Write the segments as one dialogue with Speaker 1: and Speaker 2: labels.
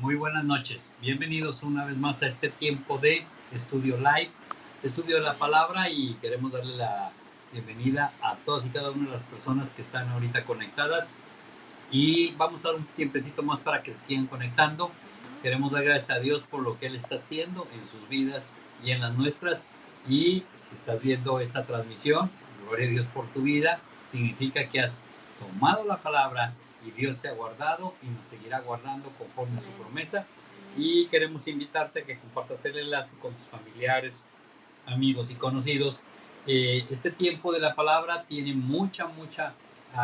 Speaker 1: Muy buenas noches. Bienvenidos una vez más a este tiempo de estudio live, estudio de la palabra, y queremos darle la bienvenida a todas y cada una de las personas que están ahorita conectadas, y vamos a dar un tiempecito más para que se sigan conectando. Queremos dar gracias a Dios por lo que Él está haciendo en sus vidas y en las nuestras. Y si estás viendo esta transmisión, gloria a Dios por tu vida, significa que has tomado la palabra y Dios te ha guardado y nos seguirá guardando conforme a su promesa. Y queremos invitarte a que compartas el enlace con tus familiares, amigos y conocidos. Este tiempo de la palabra tiene mucha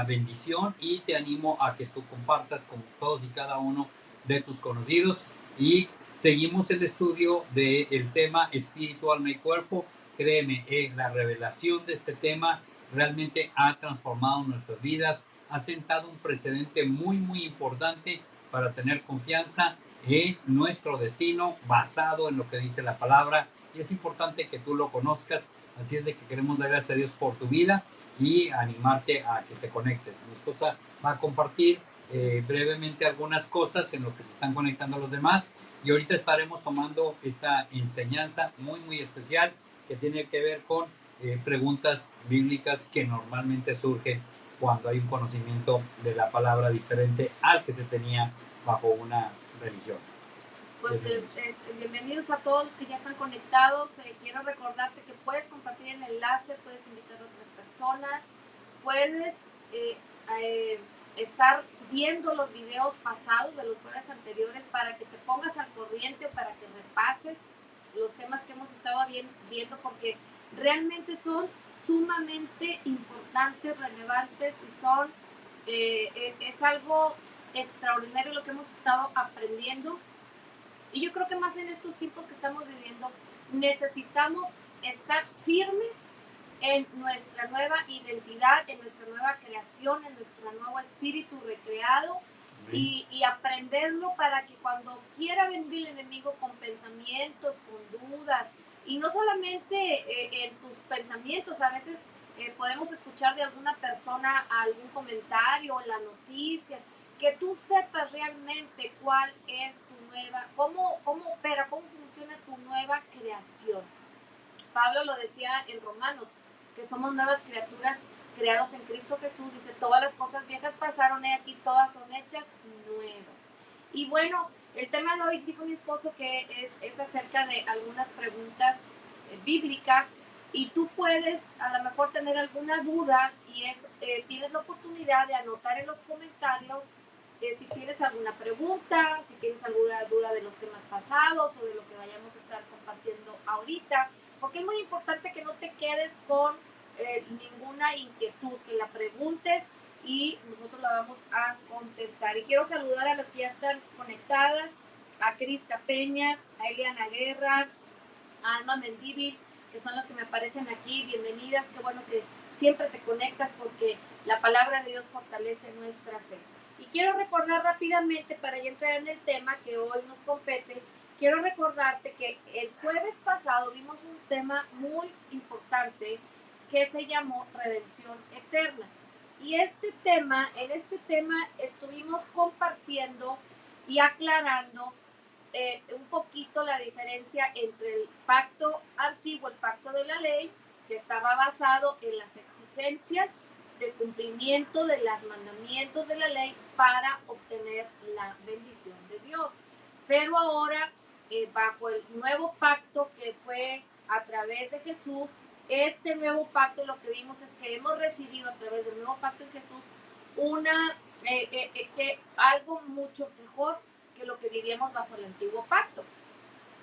Speaker 1: bendición, y te animo a que tú compartas con todos y cada uno de tus conocidos. Y seguimos el estudio del tema espíritu, alma y cuerpo. Créeme, la revelación de este tema realmente ha transformado nuestras vidas, ha sentado un precedente muy importante para tener confianza en nuestro destino basado en lo que dice la palabra, y es importante que tú lo conozcas. Así es de que queremos dar gracias a Dios por tu vida y animarte a que te conectes. Mi esposa va a compartir brevemente algunas cosas en lo que se están conectando los demás, y ahorita estaremos tomando esta enseñanza muy especial que tiene que ver con preguntas bíblicas que normalmente surgen cuando hay un conocimiento de la palabra diferente al que se tenía bajo una religión.
Speaker 2: Pues bienvenidos a todos los que ya están conectados. Quiero recordarte que puedes compartir el enlace, puedes invitar a otras personas, puedes estar viendo los videos pasados de los jueves anteriores para que te pongas al corriente, para que repases los temas que hemos estado viendo, porque realmente son sumamente importantes, relevantes, y son es algo extraordinario lo que hemos estado aprendiendo. Y yo creo que más en estos tiempos que estamos viviendo, necesitamos estar firmes en nuestra nueva identidad, en nuestra nueva creación, en nuestro nuevo espíritu recreado, y aprenderlo para que cuando quiera venir el enemigo con pensamientos, con dudas, y no solamente en tus pensamientos, a veces podemos escuchar de alguna persona algún comentario en las noticias, que tú sepas realmente cuál es tu nueva, cómo opera, cómo funciona tu nueva creación. Pablo lo decía en Romanos, que somos nuevas criaturas creados en Cristo Jesús. Dice, todas las cosas viejas pasaron, y aquí todas son hechas nuevas. Y bueno, el tema de hoy, dijo mi esposo, que es acerca de algunas preguntas bíblicas, y tú puedes a lo mejor tener alguna duda, y tienes la oportunidad de anotar en los comentarios si tienes alguna pregunta, si tienes alguna duda de los temas pasados o de lo que vayamos a estar compartiendo ahorita, porque es muy importante que no te quedes con ninguna inquietud, que la preguntes y nosotros la vamos a contestar. Y quiero saludar a las que ya están conectadas, a Crista Peña, a Eliana Guerra, a Alma Mendívil, que son las que me aparecen aquí. Bienvenidas, qué bueno que siempre te conectas, porque la palabra de Dios fortalece nuestra fe. Y quiero recordar rápidamente, para ya entrar en el tema que hoy nos compete, quiero recordarte que el jueves pasado vimos un tema muy importante que se llamó redención eterna. Y en este tema estuvimos compartiendo y aclarando un poquito la diferencia entre el pacto antiguo, el pacto de la ley, que estaba basado en las exigencias de cumplimiento de los mandamientos de la ley para obtener la bendición de Dios. Pero ahora, bajo el nuevo pacto que fue a través de Jesús, este nuevo pacto, lo que vimos es que hemos recibido a través del nuevo pacto en Jesús algo mucho mejor que lo que vivíamos bajo el antiguo pacto.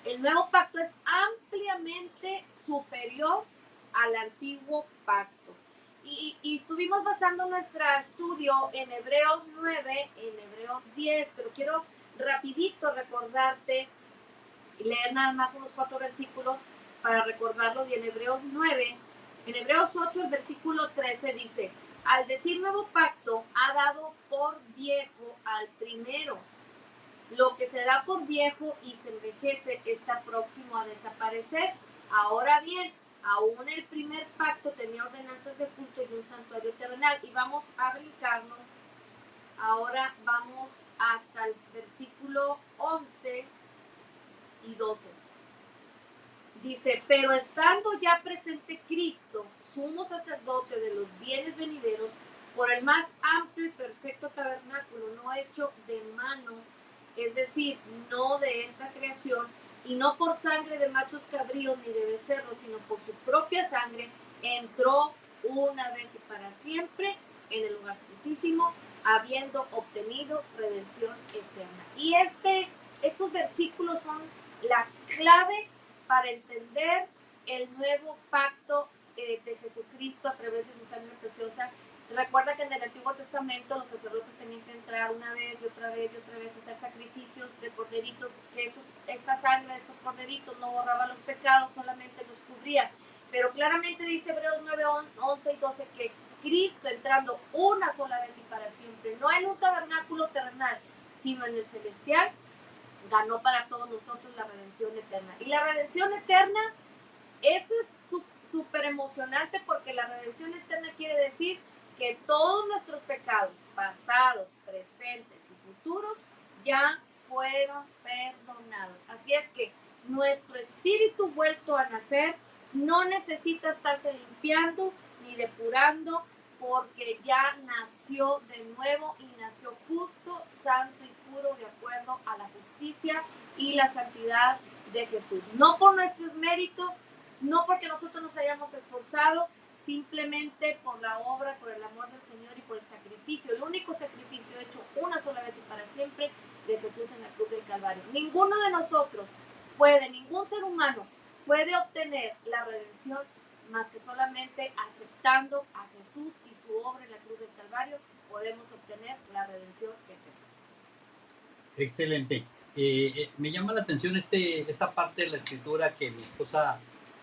Speaker 2: El nuevo pacto es ampliamente superior al antiguo pacto. Y estuvimos basando nuestro estudio en Hebreos 9, en Hebreos 10, pero quiero rapidito recordarte y leer nada más unos 4 versículos para recordarlo. Y en Hebreos 9, en Hebreos 8, el versículo 13 dice, al decir nuevo pacto, ha dado por viejo al primero. Lo que se da por viejo y se envejece está próximo a desaparecer. Ahora bien, aún el primer pacto tenía ordenanzas de culto y un santuario terrenal. Y vamos a brincarnos. Ahora vamos hasta el versículo 11. 11 y 12. Dice, pero estando ya presente Cristo, sumo sacerdote de los bienes venideros, por el más amplio y perfecto tabernáculo, no hecho de manos, es decir, no de esta creación, y no por sangre de machos cabríos ni de becerros, sino por su propia sangre, entró una vez y para siempre en el lugar santísimo, habiendo obtenido redención eterna. Y estos versículos son la clave para entender el nuevo pacto de Jesucristo a través de su sangre preciosa. Recuerda que en el Antiguo Testamento los sacerdotes tenían que entrar una vez y otra vez y otra vez a hacer sacrificios de corderitos, que esta sangre de estos corderitos no borraba los pecados, solamente los cubría. Pero claramente dice Hebreos 9, 11 y 12 que Cristo entrando una sola vez y para siempre, no en un tabernáculo terrenal, sino en el celestial, ganó para todos nosotros la redención eterna. Y la redención eterna, esto es súper emocionante porque la redención eterna quiere decir que todos nuestros pecados, pasados, presentes y futuros, ya fueron perdonados. Así es que nuestro espíritu vuelto a nacer no necesita estarse limpiando ni depurando, porque ya nació de nuevo y nació justo, santo y puro de acuerdo a la justicia y la santidad de Jesús. No por nuestros méritos, no porque nosotros nos hayamos esforzado, simplemente por la obra, por el amor del Señor y por el sacrificio, el único sacrificio hecho una sola vez y para siempre de Jesús en la cruz del Calvario. Ninguno de nosotros puede, ningún ser humano puede obtener la redención más que solamente aceptando a Jesús y su obra en la cruz del Calvario, podemos obtener la redención eterna.
Speaker 1: Excelente. Me llama la atención esta parte de la escritura que mi esposa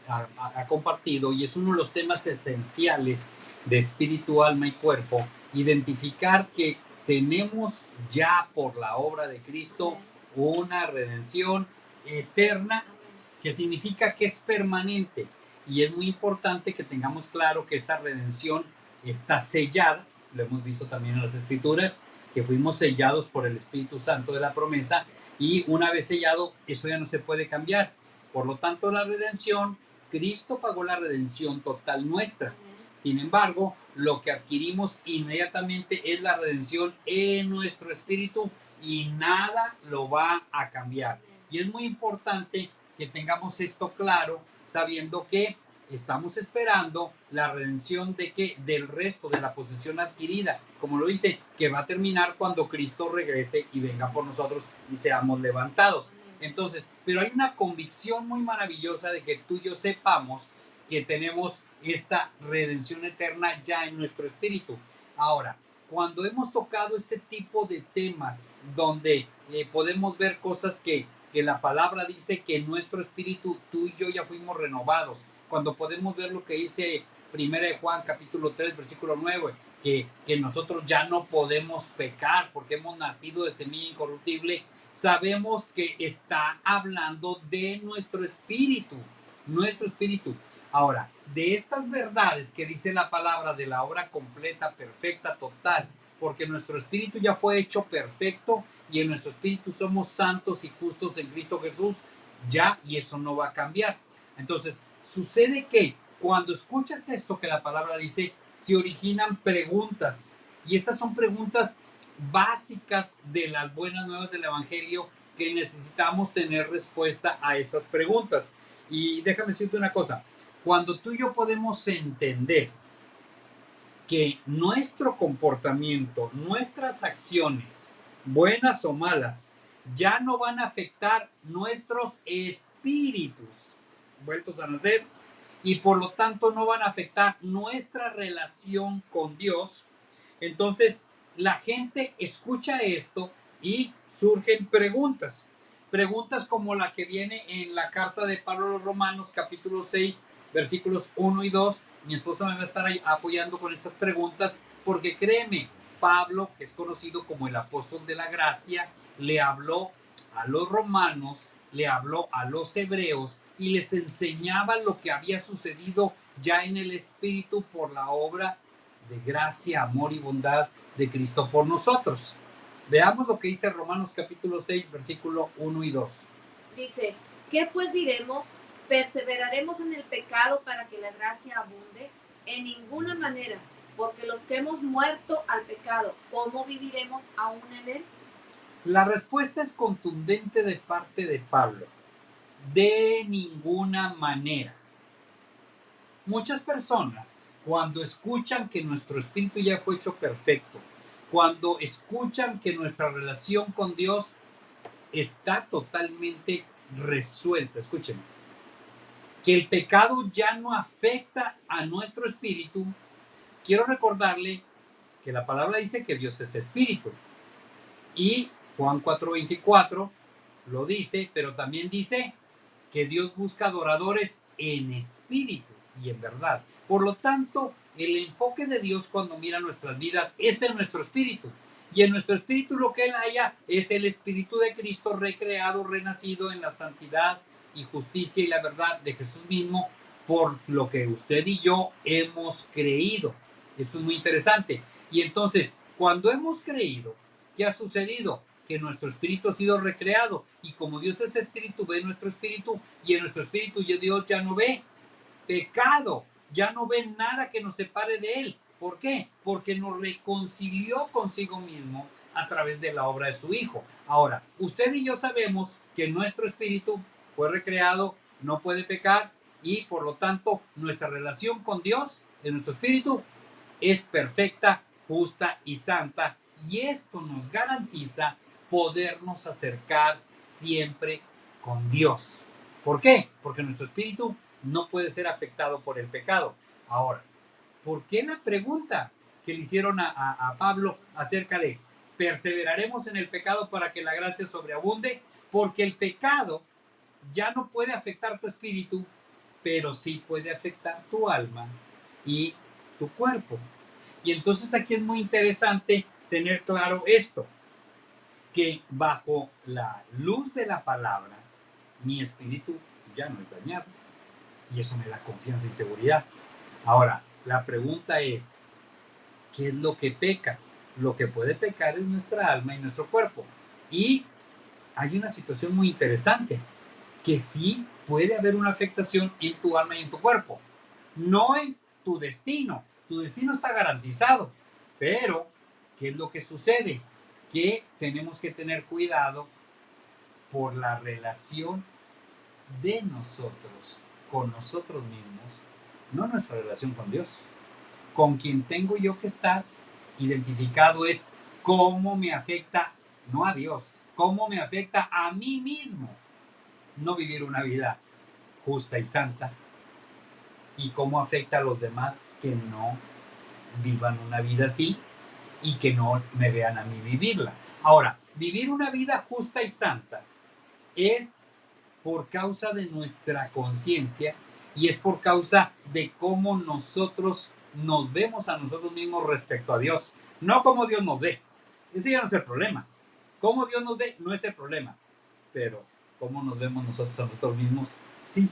Speaker 1: ha compartido, y es uno de los temas esenciales de espíritu, alma y cuerpo, identificar que tenemos ya por la obra de Cristo una redención eterna, que significa que es permanente. Y es muy importante que tengamos claro que esa redención está sellada, lo hemos visto también en las escrituras, que fuimos sellados por el Espíritu Santo de la promesa, y una vez sellado, eso ya no se puede cambiar. Por lo tanto, la redención, Cristo pagó la redención total nuestra. Sin embargo, lo que adquirimos inmediatamente es la redención en nuestro espíritu y nada lo va a cambiar. Y es muy importante que tengamos esto claro, sabiendo que estamos esperando la redención del resto de la posesión adquirida, como lo dice, que va a terminar cuando Cristo regrese y venga por nosotros y seamos levantados. Entonces, pero hay una convicción muy maravillosa de que tú y yo sepamos que tenemos esta redención eterna ya en nuestro espíritu. Ahora, cuando hemos tocado este tipo de temas donde podemos ver cosas que la palabra dice que en nuestro espíritu tú y yo ya fuimos renovados, cuando podemos ver lo que dice 1 de Juan capítulo 3 versículo 9, que nosotros ya no podemos pecar porque hemos nacido de semilla incorruptible, sabemos que está hablando de nuestro espíritu, nuestro espíritu. Ahora, de estas verdades que dice la palabra de la obra completa, perfecta, total, porque nuestro espíritu ya fue hecho perfecto y en nuestro espíritu somos santos y justos en Cristo Jesús, ya, y eso no va a cambiar. Entonces, sucede que cuando escuchas esto que la palabra dice, se originan preguntas, y estas son preguntas básicas de las buenas nuevas del Evangelio, que necesitamos tener respuesta a esas preguntas. Y déjame decirte una cosa, cuando tú y yo podemos entender que nuestro comportamiento, nuestras acciones, buenas o malas, ya no van a afectar nuestros espíritus vueltos a nacer, y por lo tanto no van a afectar nuestra relación con Dios, entonces la gente escucha esto y surgen preguntas. Preguntas como la que viene en la carta de Pablo a los Romanos, capítulo 6, versículos 1 y 2. Mi esposa me va a estar apoyando con estas preguntas porque créeme, Pablo, que es conocido como el apóstol de la gracia, le habló a los romanos, le habló a los hebreos y les enseñaba lo que había sucedido ya en el Espíritu por la obra de gracia, amor y bondad de Cristo por nosotros. Veamos lo que dice Romanos capítulo 6, versículo 1 y 2.
Speaker 2: Dice, ¿qué pues diremos? ¿Perseveraremos en el pecado para que la gracia abunde? En ninguna manera, porque los que hemos muerto al pecado, ¿cómo viviremos aún en él?
Speaker 1: La respuesta es contundente de parte de Pablo. De ninguna manera. Muchas personas, cuando escuchan que nuestro espíritu ya fue hecho perfecto, cuando escuchan que nuestra relación con Dios está totalmente resuelta, escúchenme, que el pecado ya no afecta a nuestro espíritu, quiero recordarle que la palabra dice que Dios es espíritu. Y Juan 4:24 lo dice, pero también dice que Dios busca adoradores en espíritu y en verdad. Por lo tanto, el enfoque de Dios cuando mira nuestras vidas es en nuestro espíritu. Y en nuestro espíritu lo que Él haya es el espíritu de Cristo recreado, renacido en la santidad y justicia y la verdad de Jesús mismo, por lo que usted y yo hemos creído. Esto es muy interesante. Y entonces, cuando hemos creído, ¿qué ha sucedido? Que nuestro espíritu ha sido recreado, y como Dios es espíritu, ve nuestro espíritu, y en nuestro espíritu Dios ya no ve pecado, ya no ve nada que nos separe de Él. ¿Por qué? Porque nos reconcilió consigo mismo a través de la obra de su Hijo. Ahora, usted y yo sabemos que nuestro espíritu fue recreado, no puede pecar, y por lo tanto nuestra relación con Dios en nuestro espíritu es perfecta, justa y santa, y esto nos garantiza podernos acercar siempre con Dios. ¿Por qué? Porque nuestro espíritu no puede ser afectado por el pecado. Ahora, ¿por qué la pregunta que le hicieron a Pablo acerca de perseveraremos en el pecado para que la gracia sobreabunde? Porque el pecado ya no puede afectar tu espíritu, pero sí puede afectar tu alma y tu cuerpo. Y entonces aquí es muy interesante tener claro esto, que bajo la luz de la palabra, mi espíritu ya no es dañado. Y eso me da confianza y seguridad. Ahora, la pregunta es, ¿qué es lo que peca? Lo que puede pecar es nuestra alma y nuestro cuerpo. Y hay una situación muy interesante, que sí puede haber una afectación en tu alma y en tu cuerpo. No en tu destino. Tu destino está garantizado. Pero, ¿qué es lo que sucede? Que tenemos que tener cuidado por la relación de nosotros con nosotros mismos, no nuestra relación con Dios. Con quien tengo yo que estar identificado es cómo me afecta, no a Dios, cómo me afecta a mí mismo no vivir una vida justa y santa, y cómo afecta a los demás que no vivan una vida así y que no me vean a mí vivirla. Ahora, vivir una vida justa y santa es por causa de nuestra conciencia y es por causa de cómo nosotros nos vemos a nosotros mismos respecto a Dios, no como Dios nos ve. Ese ya no es el problema. Cómo Dios nos ve no es el problema, pero cómo nos vemos nosotros a nosotros mismos, sí.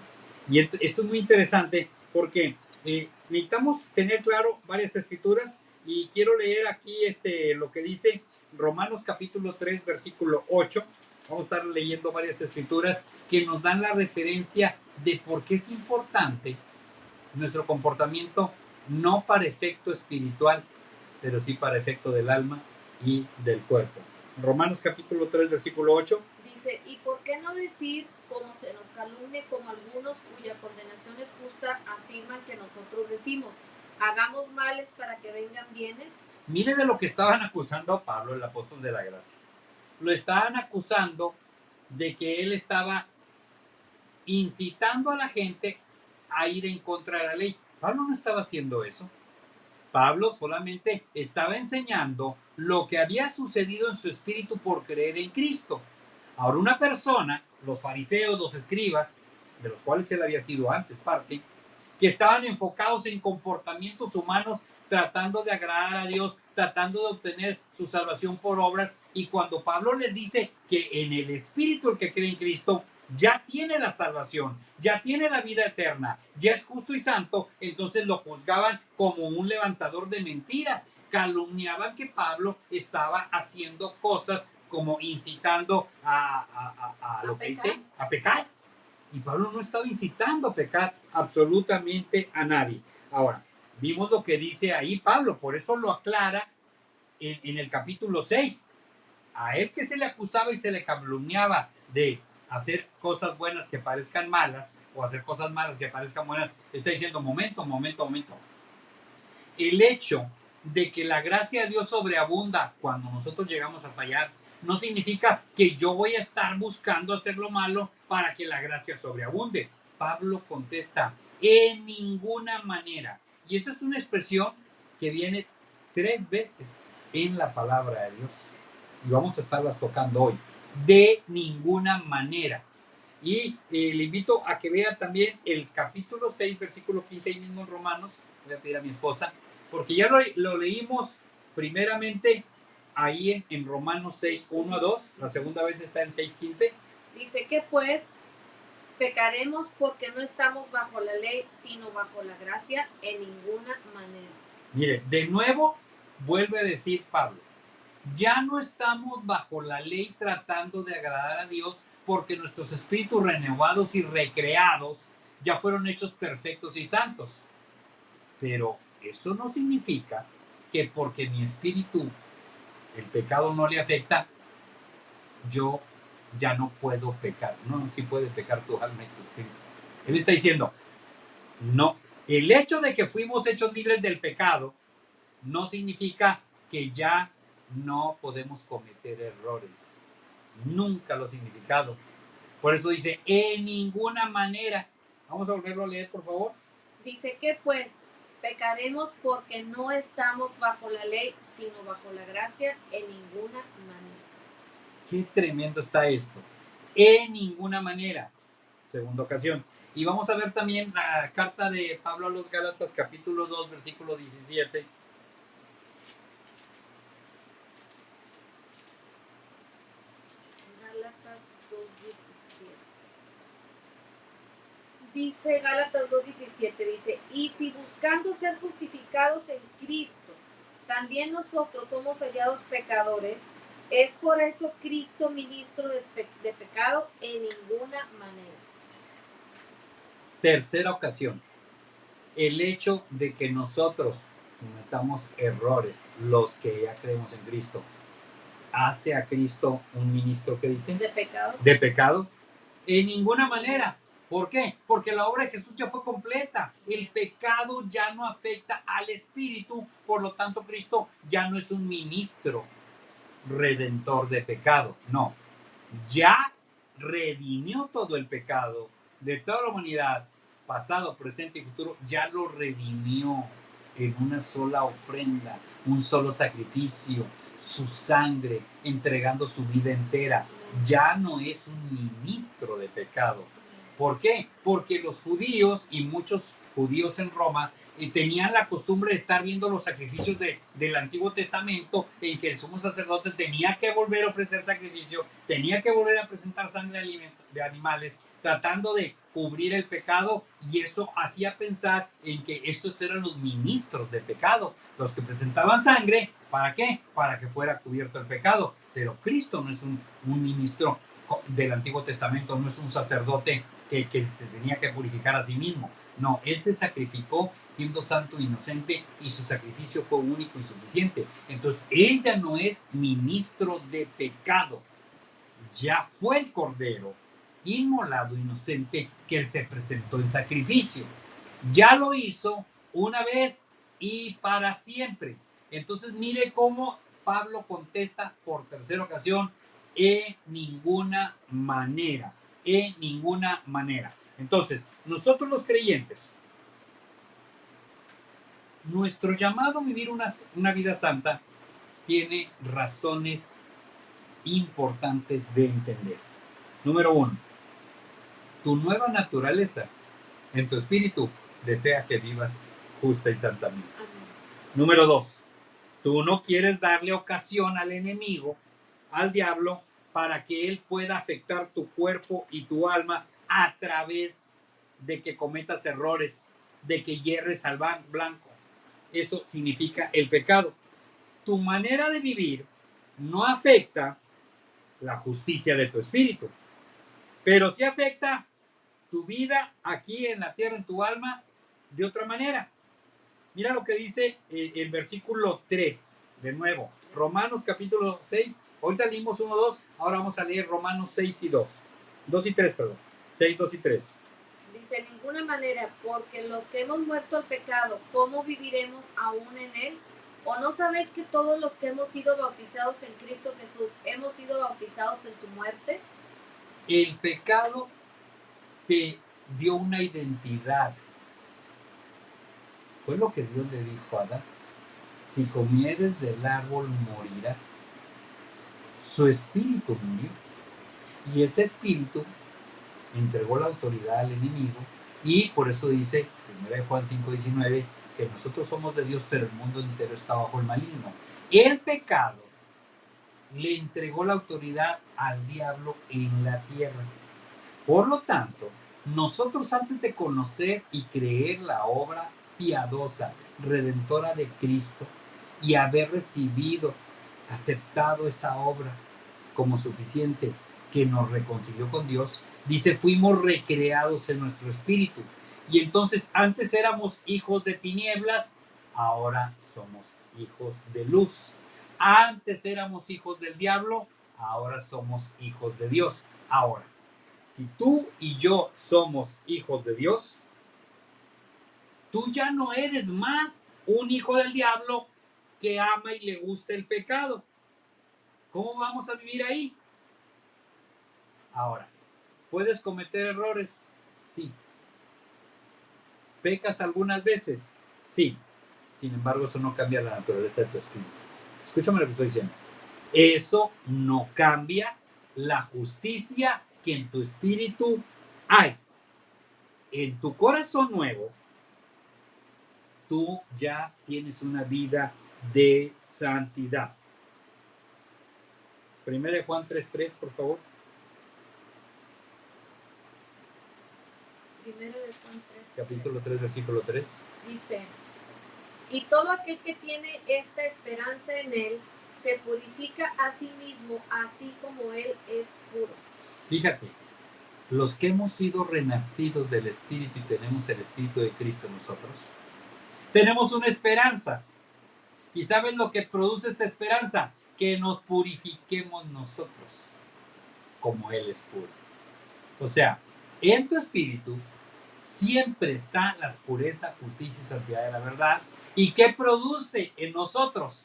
Speaker 1: Y esto es muy interesante porque necesitamos tener claro varias escrituras, y quiero leer aquí lo que dice Romanos capítulo 3, versículo 8. Vamos a estar leyendo varias escrituras que nos dan la referencia de por qué es importante nuestro comportamiento, no para efecto espiritual, pero sí para efecto del alma y del cuerpo. Romanos capítulo 3, versículo 8.
Speaker 2: Dice, ¿y por qué no decir, como se nos calumnie, como algunos cuya condenación es justa, afirman que nosotros decimos, hagamos males para que vengan bienes?
Speaker 1: Mire de lo que estaban acusando a Pablo, el apóstol de la gracia. Lo estaban acusando de que él estaba incitando a la gente a ir en contra de la ley. Pablo no estaba haciendo eso. Pablo solamente estaba enseñando lo que había sucedido en su espíritu por creer en Cristo. Ahora, una persona, los fariseos, los escribas, de los cuales él había sido antes parte, que estaban enfocados en comportamientos humanos, tratando de agradar a Dios, tratando de obtener su salvación por obras, y cuando Pablo les dice que en el espíritu el que cree en Cristo ya tiene la salvación, ya tiene la vida eterna, ya es justo y santo, entonces lo juzgaban como un levantador de mentiras. calumniaban que Pablo estaba haciendo cosas como incitando a lo que dice, a pecar. Y Pablo no estaba incitando a pecar absolutamente a nadie. Ahora, vimos lo que dice ahí Pablo, por eso lo aclara en el capítulo 6. A él que se le acusaba y se le calumniaba de hacer cosas buenas que parezcan malas o hacer cosas malas que parezcan buenas, está diciendo, momento. El hecho de que la gracia de Dios sobreabunda cuando nosotros llegamos a fallar, no significa que yo voy a estar buscando hacer lo malo para que la gracia sobreabunde. Pablo contesta, en ninguna manera. Y eso es una expresión que viene 3 veces en la palabra de Dios. Y vamos a estarlas tocando hoy. De ninguna manera. Y le invito a que vea también el capítulo 6, versículo 15, ahí mismo en Romanos. Voy a pedir a mi esposa, porque ya lo leímos primeramente ahí en Romanos 6, 1 a 2. La segunda vez está en 6, 15.
Speaker 2: Dice que pues pecaremos porque no estamos bajo la ley, sino bajo la gracia, en ninguna manera.
Speaker 1: Mire, de nuevo vuelve a decir Pablo, ya no estamos bajo la ley tratando de agradar a Dios porque nuestros espíritus renovados y recreados ya fueron hechos perfectos y santos. Pero eso no significa que porque mi espíritu, el pecado no le afecta, yo ya no puedo pecar. No, sí puede pecar tu alma y tu espíritu. Él está diciendo, no, el hecho de que fuimos hechos libres del pecado no significa que ya no podemos cometer errores. Nunca lo ha significado. Por eso dice, en ninguna manera. Vamos a volverlo a leer, por favor.
Speaker 2: Dice que pues pecaremos porque no estamos bajo la ley, sino bajo la gracia, en ninguna manera.
Speaker 1: Qué tremendo está esto. En ninguna manera. Segunda ocasión. Y vamos a ver también la carta de Pablo a los Gálatas, capítulo 2, versículo 17.
Speaker 2: Gálatas 2:17. Dice Gálatas 2:17, dice, y si buscando ser justificados en Cristo, también nosotros somos hallados pecadores, es por eso Cristo ministro de pecado en ninguna manera.
Speaker 1: Tercera ocasión. El hecho de que nosotros cometamos errores, los que ya creemos en Cristo, hace a Cristo un ministro, ¿qué dice?
Speaker 2: De pecado.
Speaker 1: De pecado. En ninguna manera. ¿Por qué? Porque la obra de Jesús ya fue completa. El pecado ya no afecta al espíritu, por lo tanto Cristo ya no es un ministro redentor de pecado. No, ya redimió todo el pecado de toda la humanidad, pasado, presente y futuro, ya lo redimió en una sola ofrenda, un solo sacrificio, su sangre, entregando su vida entera. Ya no es un ministro de pecado. ¿Por qué? Porque los judíos y muchos judíos en Roma tenían la costumbre de estar viendo los sacrificios del Antiguo Testamento, en que el sumo sacerdote tenía que volver a ofrecer sacrificio, tenía que volver a presentar sangre de animales, tratando de cubrir el pecado, y eso hacía pensar en que estos eran los ministros de pecado, los que presentaban sangre. ¿Para qué? Para que fuera cubierto el pecado. Pero Cristo no es un ministro del Antiguo Testamento, no es un sacerdote que se tenía que purificar a sí mismo. No, Él se sacrificó siendo santo e inocente, y su sacrificio fue único y suficiente. Entonces, Él ya no es ministro de pecado. Ya fue el Cordero inmolado, inocente, que se presentó en sacrificio. Ya lo hizo una vez y para siempre. Entonces, mire cómo Pablo contesta por tercera ocasión, en ninguna manera. En ninguna manera. Entonces, nosotros los creyentes, nuestro llamado a vivir una vida santa tiene razones importantes de entender. Número 1, tu nueva naturaleza en tu espíritu desea que vivas justa y santamente. Número 2, tú no quieres darle ocasión al enemigo, al diablo, para que él pueda afectar tu cuerpo y tu alma a través de que cometas errores, de que hierres al blanco. Eso significa el pecado. tu manera de vivir no afecta la justicia de tu espíritu, pero sí afecta tu vida aquí en la tierra, en tu alma, de otra manera. Mira lo que dice el versículo 3, de nuevo, Romanos capítulo 6, ahorita leímos 1, 2, ahora vamos a leer Romanos 6 y 2, 2 y 3, perdón, 6, 2 y 3.
Speaker 2: Dice, en ninguna manera, porque los que hemos muerto al pecado, ¿cómo viviremos aún en él? ¿O no sabéis que todos los que hemos sido bautizados en Cristo Jesús, hemos sido bautizados en su muerte?
Speaker 1: El pecado te dio una identidad. Fue lo que Dios le dijo a Adán. Si comieres del árbol morirás. Su espíritu murió. Y ese espíritu entregó la autoridad al enemigo. Y por eso dice, 1 Juan 5:19, que nosotros somos de Dios, pero el mundo entero está bajo el maligno. El pecado le entregó la autoridad al diablo en la tierra. Por lo tanto, nosotros antes de conocer y creer la obra piadosa, redentora de Cristo, y haber recibido, aceptado esa obra como suficiente que nos reconcilió con Dios, dice, fuimos recreados en nuestro espíritu. Y entonces antes éramos hijos de tinieblas, ahora somos hijos de luz. Antes éramos hijos del diablo, ahora somos hijos de Dios. Ahora, si tú y yo somos hijos de Dios, tú ya no eres más un hijo del diablo que ama y le gusta el pecado. ¿Cómo vamos a vivir ahí? Ahora, ¿puedes cometer errores? Sí. ¿Pecas algunas veces? Sí. Sin embargo, eso no cambia la naturaleza de tu espíritu. Escúchame lo que estoy diciendo. Eso no cambia la justicia que en tu espíritu hay. En tu corazón nuevo, tú ya tienes una vida de santidad. 1 Juan 3:3, por favor.
Speaker 2: 1 Juan 3.
Speaker 1: Capítulo 3, versículo 3.
Speaker 2: Dice, y todo aquel que tiene esta esperanza en él, se purifica a sí mismo, así como él es puro.
Speaker 1: Fíjate, los que hemos sido renacidos del Espíritu y tenemos el Espíritu de Cristo en nosotros, tenemos una esperanza. ¿Y sabes lo que produce esta esperanza? Que nos purifiquemos nosotros, como Él es puro. O sea, en tu espíritu siempre está la pureza, justicia y santidad de la verdad. ¿Y qué produce en nosotros?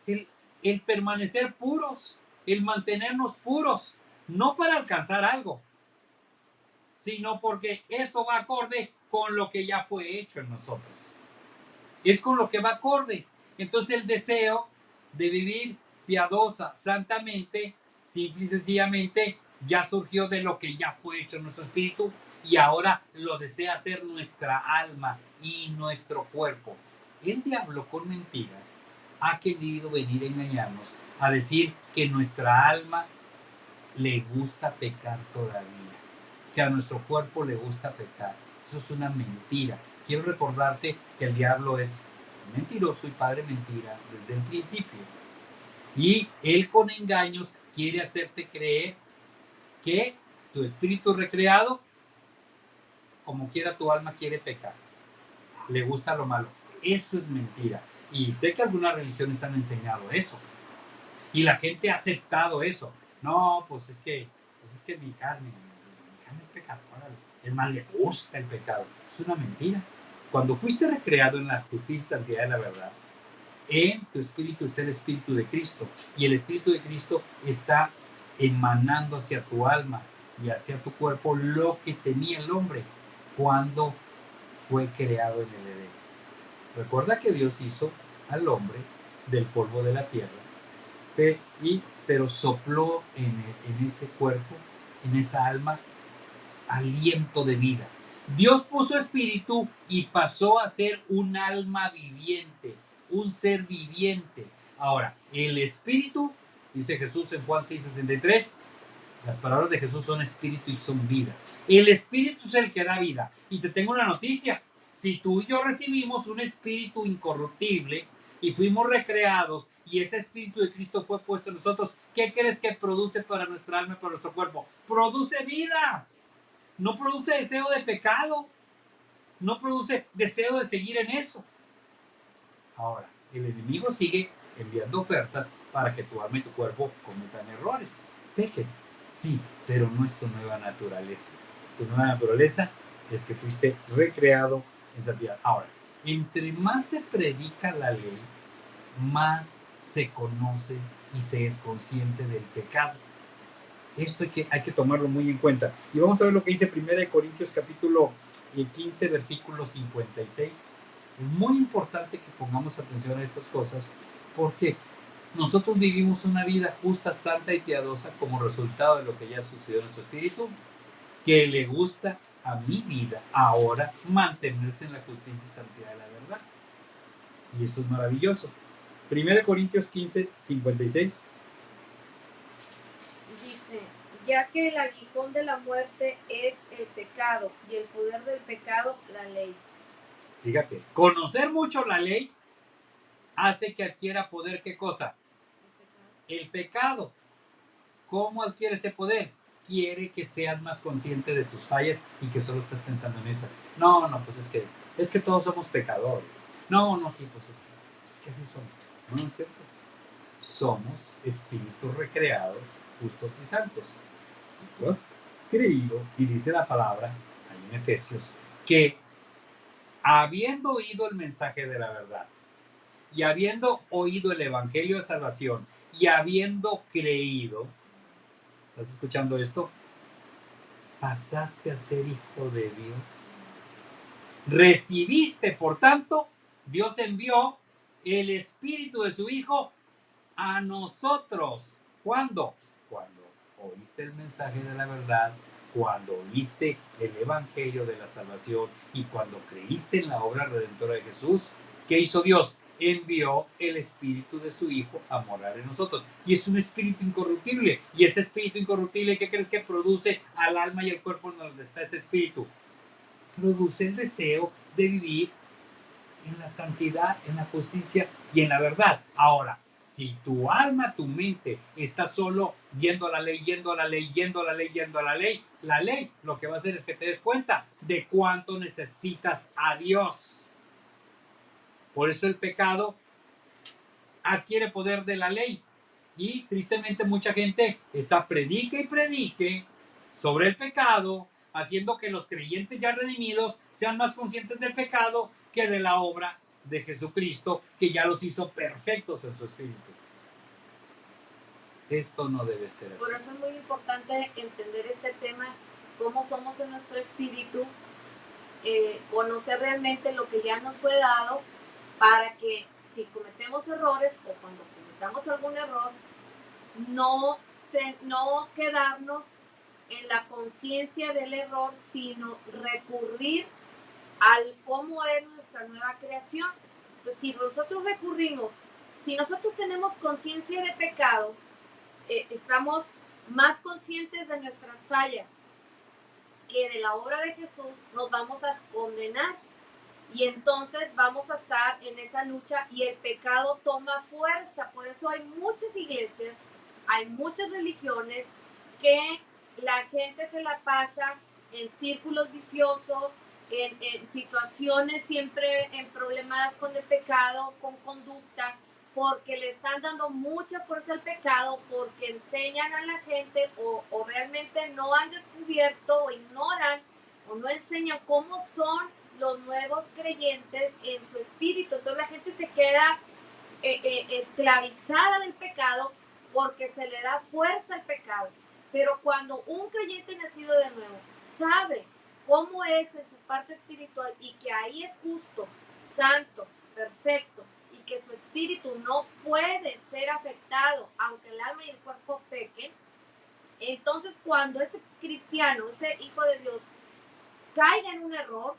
Speaker 1: El permanecer puros, el mantenernos puros, no para alcanzar algo, sino porque eso va acorde con lo que ya fue hecho en nosotros. Es con lo que va acorde. Entonces el deseo de vivir piadosa, santamente, simple y sencillamente, ya surgió de lo que ya fue hecho en nuestro espíritu y ahora lo desea hacer nuestra alma y nuestro cuerpo. El diablo con mentiras ha querido venir a engañarnos, a decir que nuestra alma le gusta pecar todavía, que a nuestro cuerpo le gusta pecar. Eso es una mentira. Quiero recordarte que el diablo es mentiroso y padre mentira desde el principio. Y él con engaños quiere hacerte creer que tu espíritu recreado, como quiera tu alma quiere pecar. Le gusta lo malo. Eso es mentira. Y sé que algunas religiones han enseñado eso. Y la gente ha aceptado eso. No, pues es que mi carne es pecadora. Es más, le gusta el pecado. Es una mentira. Cuando fuiste recreado en la justicia y santidad de la verdad, en tu espíritu está el Espíritu de Cristo. Y el Espíritu de Cristo está emanando hacia tu alma y hacia tu cuerpo lo que tenía el hombre cuando fue creado en el Edén. Recuerda que Dios hizo al hombre del polvo de la tierra, pero sopló en ese cuerpo, en esa alma, aliento de vida. Dios puso espíritu y pasó a ser un alma viviente, un ser viviente. Ahora, el espíritu, dice Jesús en Juan 6:63, las palabras de Jesús son espíritu y son vida. El espíritu es el que da vida. Y te tengo una noticia. Si tú y yo recibimos un espíritu incorruptible y fuimos recreados y ese Espíritu de Cristo fue puesto en nosotros, ¿qué crees que produce para nuestra alma y para nuestro cuerpo? Produce vida, no produce deseo de pecado, no produce deseo de seguir en eso. Ahora, el enemigo sigue enviando ofertas para que tu alma y tu cuerpo cometan errores. Pequen, sí, pero no es tu nueva naturaleza. Tu nueva naturaleza es que fuiste recreado en santidad. Ahora, entre más se predica la ley, más se conoce y se es consciente del pecado. Esto hay que tomarlo muy en cuenta. Y vamos a ver lo que dice 1 Corintios capítulo 15, versículo 56. Es muy importante que pongamos atención a estas cosas porque nosotros vivimos una vida justa, santa y piadosa como resultado de lo que ya sucedió en nuestro espíritu, que le gusta a mi vida ahora mantenerse en la justicia y santidad de la verdad. Y esto es maravilloso. 1 Corintios 15, 56.
Speaker 2: Dice, ya que el aguijón de la muerte es el pecado y el poder del pecado la ley.
Speaker 1: Fíjate, conocer mucho la ley hace que adquiera poder. ¿Qué cosa? El pecado. ¿Cómo adquiere ese poder? Quiere que seas más consciente de tus fallas y que solo estés pensando en esa. No, pues es que todos somos pecadores. No, sí, pues es que así somos. No, ¿no es cierto? Somos espíritus recreados, justos y santos. Si tú has creído, y dice la palabra, ahí en Efesios, que habiendo oído el mensaje de la verdad, y habiendo oído el evangelio de salvación, y habiendo creído, ¿estás escuchando esto? Pasaste a ser hijo de Dios. Recibiste, por tanto, Dios envió el Espíritu de su Hijo a nosotros. ¿Cuándo? Cuando oíste el mensaje de la verdad, cuando oíste el evangelio de la salvación y cuando creíste en la obra redentora de Jesús. ¿Qué hizo Dios? Envió el Espíritu de su Hijo a morar en nosotros. Y es un espíritu incorruptible. Y ese espíritu incorruptible, ¿qué crees que produce al alma y al cuerpo donde está ese espíritu? Produce el deseo de vivir en la santidad, en la justicia y en la verdad. Ahora, si tu alma, tu mente está solo yendo a la ley, yendo a la ley, yendo a la ley, yendo a la ley lo que va a hacer es que te des cuenta de cuánto necesitas a Dios. Por eso el pecado adquiere poder de la ley. Y tristemente mucha gente está predique y predique sobre el pecado, haciendo que los creyentes ya redimidos sean más conscientes del pecado que de la obra de Jesucristo, que ya los hizo perfectos en su espíritu. Esto no debe ser así.
Speaker 2: Por eso es muy importante entender este tema, cómo somos en nuestro espíritu, conocer realmente lo que ya nos fue dado, para que si cometemos errores o cuando cometamos algún error, no quedarnos en la conciencia del error, sino recurrir al cómo es nuestra nueva creación. Entonces, si nosotros tenemos conciencia de pecado, estamos más conscientes de nuestras fallas que de la obra de Jesús, nos vamos a condenar. Y entonces vamos a estar en esa lucha y el pecado toma fuerza. Por eso hay muchas iglesias, hay muchas religiones que la gente se la pasa en círculos viciosos, en situaciones siempre en problemas con el pecado, con conducta, porque le están dando mucha fuerza al pecado, porque enseñan a la gente o realmente no han descubierto o ignoran o no enseñan cómo son los nuevos creyentes en su espíritu. Entonces la gente se queda esclavizada del pecado porque se le da fuerza al pecado. Pero cuando un creyente nacido de nuevo sabe cómo es en su parte espiritual y que ahí es justo, santo, perfecto y que su espíritu no puede ser afectado aunque el alma y el cuerpo pequen, entonces cuando ese cristiano, ese hijo de Dios caiga en un error,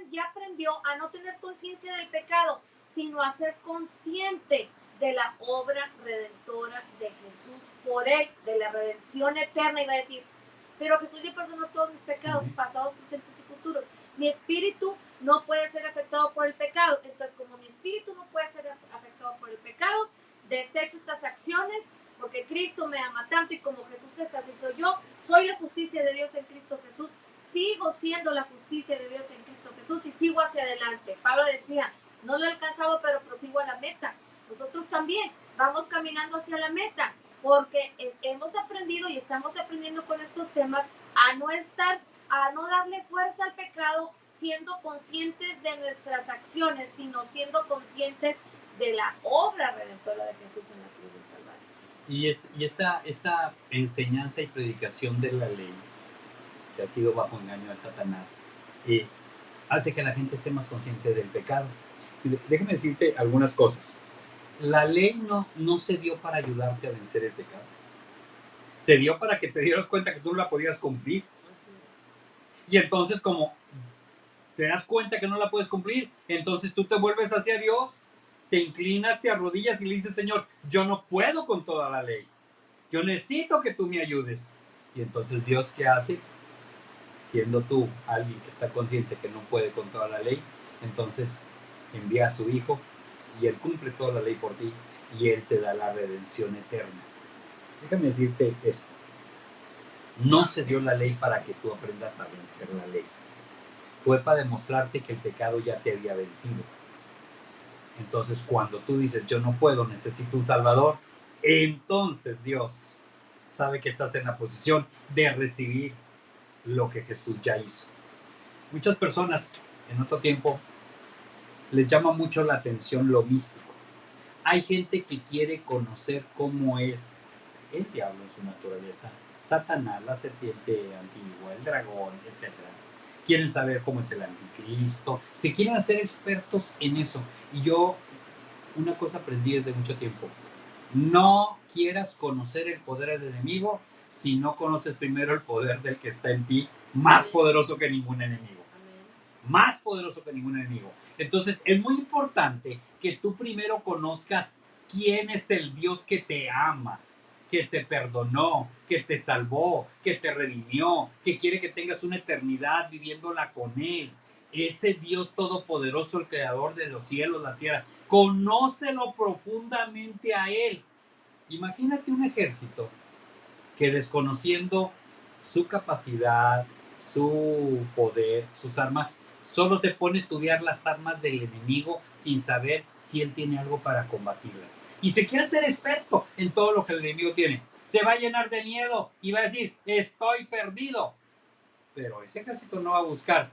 Speaker 2: ya aprendió a no tener conciencia del pecado, sino a ser consciente de la obra redentora de Jesús por él, de la redención eterna. Y va a decir, pero Jesús ya perdonó todos mis pecados, pasados, presentes y futuros. mi espíritu no puede ser afectado por el pecado. Entonces, como mi espíritu no puede ser afectado por el pecado, desecho estas acciones porque Cristo me ama tanto y como Jesús es, así soy yo. Soy la justicia de Dios en Cristo Jesús. Sigo siendo la justicia de Dios en Cristo Jesús y sigo hacia adelante. Pablo decía, no lo he alcanzado, pero prosigo a la meta. Nosotros también vamos caminando hacia la meta porque hemos aprendido y estamos aprendiendo con estos temas a no darle fuerza al pecado siendo conscientes de nuestras acciones, sino siendo conscientes de la obra redentora de Jesús en la cruz del Calvario.
Speaker 1: Y esta enseñanza y predicación de la ley, que ha sido bajo engaño de Satanás, hace que la gente esté más consciente del pecado. Déjame decirte algunas cosas. La ley no se dio para ayudarte a vencer el pecado. Se dio para que te dieras cuenta que tú no la podías cumplir. Y entonces, como te das cuenta que no la puedes cumplir, entonces tú te vuelves hacia Dios, te inclinas, te arrodillas y le dices, Señor, yo no puedo con toda la ley. Yo necesito que tú me ayudes. Y entonces Dios, ¿qué hace? Siendo tú alguien que está consciente que no puede con toda la ley, entonces envía a su Hijo y Él cumple toda la ley por ti y Él te da la redención eterna. Déjame decirte esto. No se dio la ley para que tú aprendas a vencer la ley. Fue para demostrarte que el pecado ya te había vencido. Entonces, cuando tú dices, yo no puedo, necesito un Salvador, entonces Dios sabe que estás en la posición de recibir lo que Jesús ya hizo. Muchas personas en otro tiempo les llama mucho la atención lo místico. Hay gente que quiere conocer cómo es el diablo en su naturaleza, Satanás, la serpiente antigua, el dragón, etc. Quieren saber cómo es el anticristo, se quieren hacer expertos en eso. Y yo, una cosa aprendí desde mucho tiempo: no quieras conocer el poder del enemigo si no conoces primero el poder del que está en ti, más poderoso que ningún enemigo. Más poderoso que ningún enemigo. Entonces es muy importante que tú primero conozcas quién es el Dios que te ama, que te perdonó, que te salvó, que te redimió, que quiere que tengas una eternidad viviéndola con Él. Ese Dios todopoderoso, el creador de los cielos, la tierra. Conócelo profundamente a Él. Imagínate un ejército que, desconociendo su capacidad, su poder, sus armas, solo se pone a estudiar las armas del enemigo sin saber si él tiene algo para combatirlas. Y se quiere ser experto en todo lo que el enemigo tiene. Se va a llenar de miedo y va a decir, estoy perdido. Pero ese ejército no va a buscar,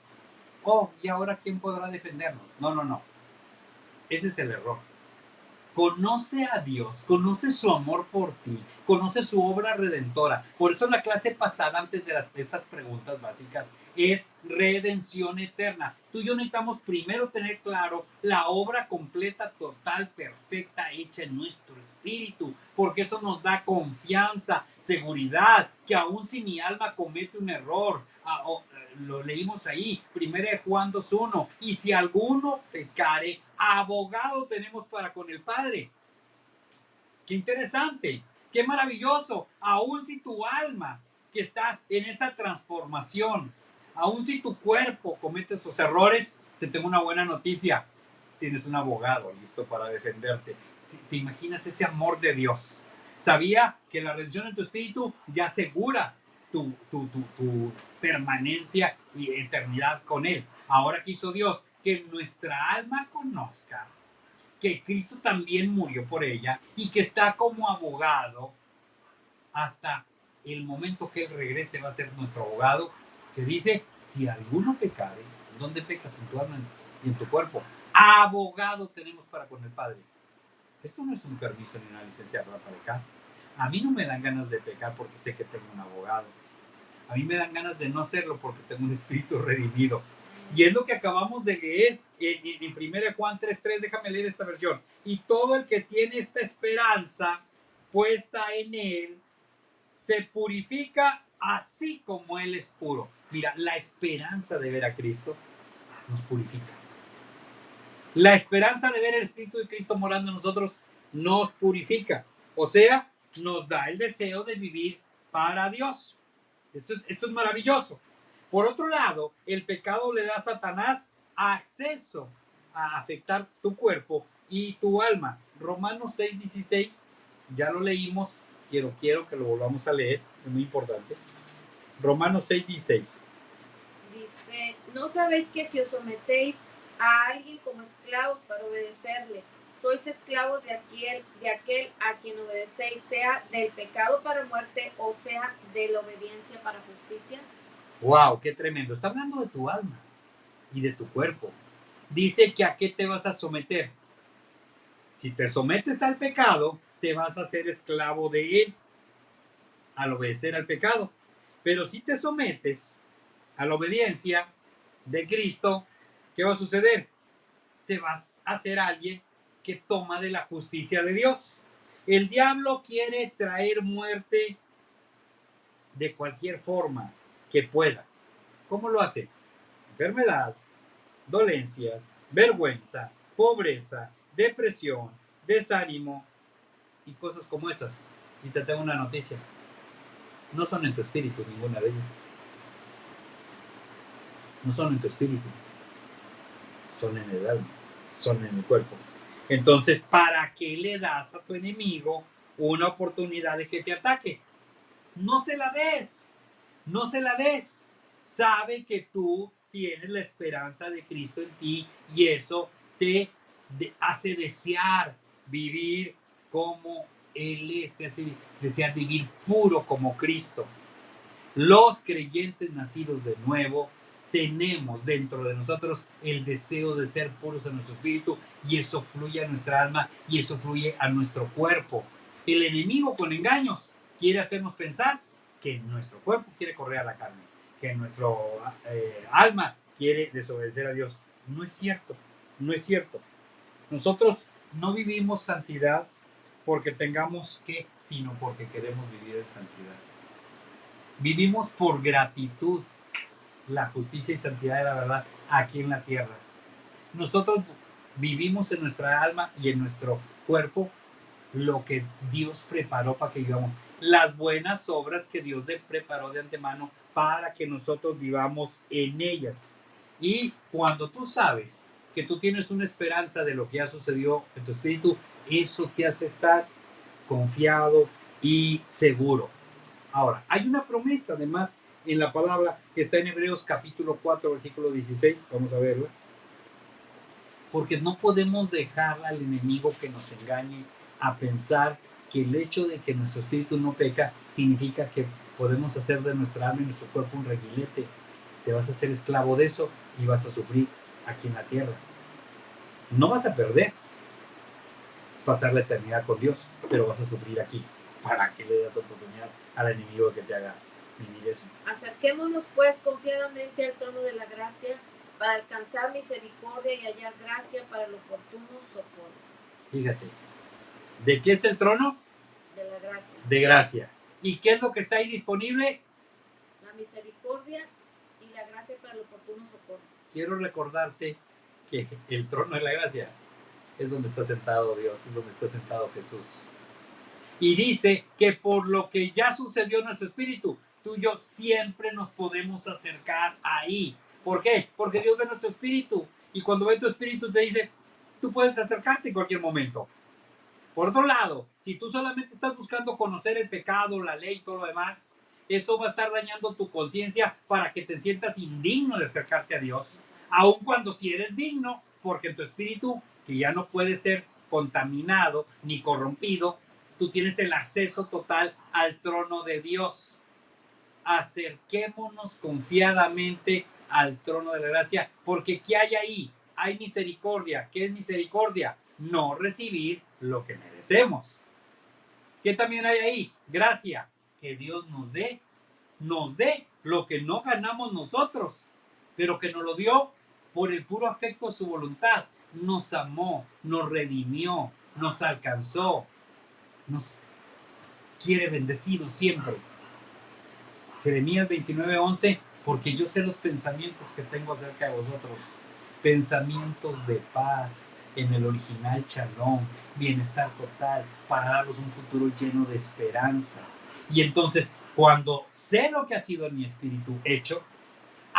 Speaker 1: oh, ¿y ahora quién podrá defendernos? No. Ese es el error. Conoce a Dios, conoce su amor por ti, conoce su obra redentora. Por eso la clase pasada, antes de estas preguntas básicas, es redención eterna. Tú y yo necesitamos primero tener claro la obra completa, total, perfecta, hecha en nuestro espíritu, porque eso nos da confianza, seguridad, que aun si mi alma comete un error, lo leímos ahí, 1 Juan 2:1, y si alguno pecare, abogado tenemos para con el Padre. Qué interesante, qué maravilloso. Aun si tu alma, que está en esa transformación, aun si tu cuerpo comete esos errores, te tengo una buena noticia: tienes un abogado listo para defenderte. ¿Te imaginas ese amor de Dios? Sabía que la redención en tu espíritu ya asegura tu permanencia y eternidad con Él. Ahora quiso Dios que nuestra alma conozca que Cristo también murió por ella y que está como abogado hasta el momento que Él regrese. Va a ser nuestro abogado, que dice, si alguno pecare, ¿dónde pecas? En tu alma y en tu cuerpo. Abogado tenemos para con el Padre. Esto no es un permiso ni una licencia para pecar. A mí no me dan ganas de pecar porque sé que tengo un abogado. A mí me dan ganas de no hacerlo porque tengo un espíritu redimido. Y es lo que acabamos de leer en 1 Juan 3:3. Déjame leer esta versión. Y todo el que tiene esta esperanza puesta en Él se purifica así como Él es puro. Mira, la esperanza de ver a Cristo nos purifica. La esperanza de ver el Espíritu de Cristo morando en nosotros nos purifica. O sea, nos da el deseo de vivir para Dios. Esto es maravilloso. Por otro lado, el pecado le da a Satanás acceso a afectar tu cuerpo y tu alma. Romanos 6:16, ya lo leímos, quiero que lo volvamos a leer, es muy importante. Romanos 6:16.
Speaker 2: Dice, ¿no sabéis que si os sometéis a alguien como esclavos para obedecerle, sois esclavos de aquel a quien obedecéis, sea del pecado para muerte o sea de la obediencia para justicia?
Speaker 1: ¡Wow! ¡Qué tremendo! Está hablando de tu alma y de tu cuerpo. Dice que a qué te vas a someter. Si te sometes al pecado, te vas a hacer esclavo de él al obedecer al pecado. Pero si te sometes a la obediencia de Cristo, ¿qué va a suceder? Te vas a ser alguien que toma de la justicia de Dios. El diablo quiere traer muerte de cualquier forma que pueda. ¿Cómo lo hace? Enfermedad, dolencias, vergüenza, pobreza, depresión, desánimo y cosas como esas. Y te tengo una noticia. No son en tu espíritu ninguna de ellas. No son en tu espíritu. Son en el alma. Son en el cuerpo. Entonces, ¿para qué le das a tu enemigo una oportunidad de que te ataque? No se la des. No se la des. Sabe que tú tienes la esperanza de Cristo en ti y eso te hace desear vivir como Él es, te hace desear vivir puro como Cristo. Los creyentes nacidos de nuevo tenemos dentro de nosotros el deseo de ser puros en nuestro espíritu y eso fluye a nuestra alma y eso fluye a nuestro cuerpo. El enemigo con engaños quiere hacernos pensar que nuestro cuerpo quiere correr a la carne, que nuestro alma quiere desobedecer a Dios. No es cierto, no es cierto. Nosotros no vivimos santidad porque tengamos que, sino porque queremos vivir en santidad. Vivimos por gratitud la justicia y santidad de la verdad aquí en la tierra. Nosotros vivimos en nuestra alma y en nuestro cuerpo lo que Dios preparó para que vivamos. Las buenas obras que Dios le preparó de antemano para que nosotros vivamos en ellas. Y cuando tú sabes que tú tienes una esperanza de lo que ya sucedió en tu espíritu, eso te hace estar confiado y seguro. Ahora, hay una promesa además en la palabra que está en Hebreos capítulo 4, versículo 16. Vamos a verla. Porque no podemos dejar al enemigo que nos engañe a pensar que el hecho de que nuestro espíritu no peca significa que podemos hacer de nuestra alma y nuestro cuerpo un reguilete. Te vas a hacer esclavo de eso y vas a sufrir aquí en la tierra. No vas a perder pasar la eternidad con Dios, pero vas a sufrir aquí. ¿Para qué le das oportunidad al enemigo que te haga vivir eso?
Speaker 2: Acerquémonos pues confiadamente al trono de la gracia para alcanzar misericordia y hallar gracia para el oportuno socorro.
Speaker 1: Fíjate, ¿de qué es el trono?
Speaker 2: De la gracia.
Speaker 1: De gracia. ¿Y qué es lo que está ahí disponible?
Speaker 2: La misericordia y la gracia para el oportuno socorro.
Speaker 1: Quiero recordarte que el trono de la gracia es donde está sentado Dios, es donde está sentado Jesús. Y dice que por lo que ya sucedió en nuestro espíritu, tú y yo siempre nos podemos acercar ahí. ¿Por qué? Porque Dios ve nuestro espíritu. Y cuando ve tu espíritu te dice, tú puedes acercarte en cualquier momento. Por otro lado, si tú solamente estás buscando conocer el pecado, la ley y todo lo demás, eso va a estar dañando tu conciencia para que te sientas indigno de acercarte a Dios. Aun cuando si eres digno, porque en tu espíritu, que ya no puede ser contaminado ni corrompido, tú tienes el acceso total al trono de Dios. Acerquémonos confiadamente al trono de la gracia, porque ¿qué hay ahí? Hay misericordia. ¿Qué es misericordia? No recibir lo que merecemos. ¿Qué también hay ahí? Gracia. Que Dios nos dé lo que no ganamos nosotros, pero que nos lo dio por el puro afecto de su voluntad. Nos amó, nos redimió, nos alcanzó, nos quiere bendecidos siempre. Jeremías 29:11, porque yo sé los pensamientos que tengo acerca de vosotros, pensamientos de paz, en el original Shalom, bienestar total, para darnos un futuro lleno de esperanza. Y entonces, cuando sé lo que ha sido en mi espíritu hecho,